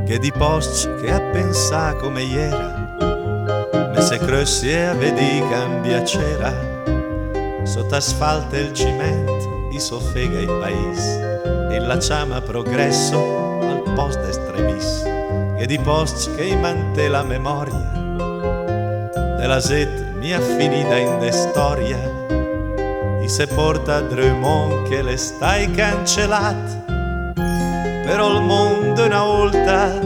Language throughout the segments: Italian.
che di post che a pensare come ieri, me se crossi e vedi cambia c'era, sotto asfalto il cemento, i soffega il paese, e la chiama progresso al post estremis, che di post che mante la memoria, della set mia finita in de storia, i se porta Drummond che le stai cancellat, però il mondo una volta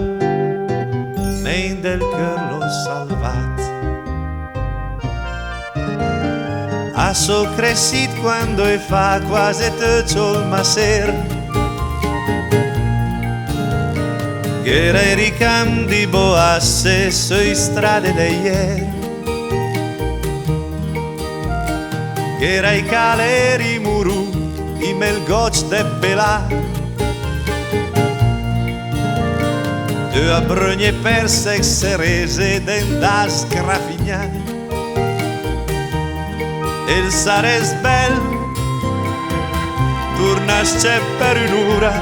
men del cœur l'ho salvat. A so crescit quando e fa quasi tutto il maser, che era i ricambi boasse sui strade de ieri, che era i caleri muru, i melgoc de belà, due abrogne perse e serese dent'a scrafignare, e il sares bel tornasce per un'ora,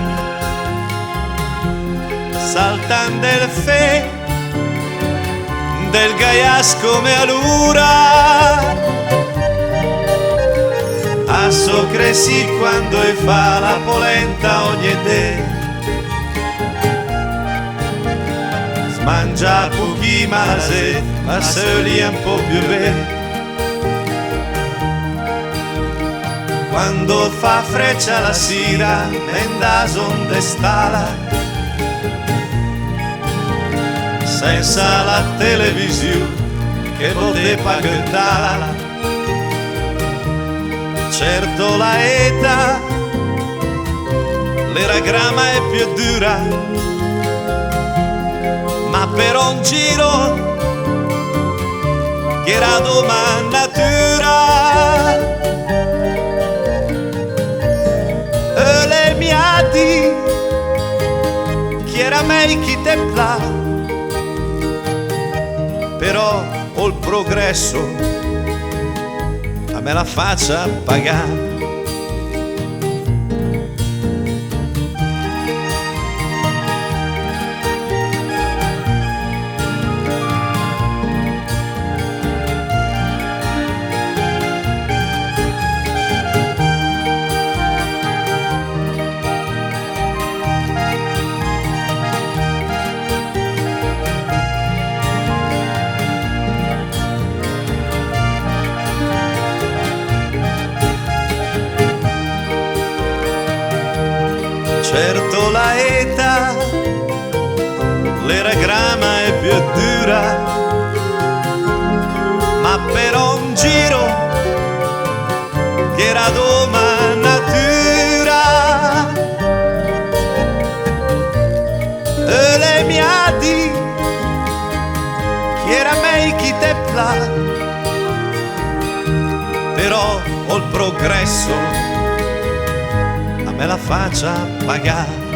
saltando il fe del gaias come all'ura. A so cresci quando e fa la polenta ogni te, mangia pochi mase, ma se li un po' più bene. Quando fa freccia la sera, mendas onde stala, senza la televisione che poteva cantare. Certo la età, l'eragramma è più dura, ma per un giro che era domandatura, e le miati che era me chi te pla, però ho il progresso a me la faccia pagare. Certo la età, l'eragramma è più dura, ma per un giro che era domandatura, e le miati che era me chi te pla, però ho il progresso, me la faccia pagare.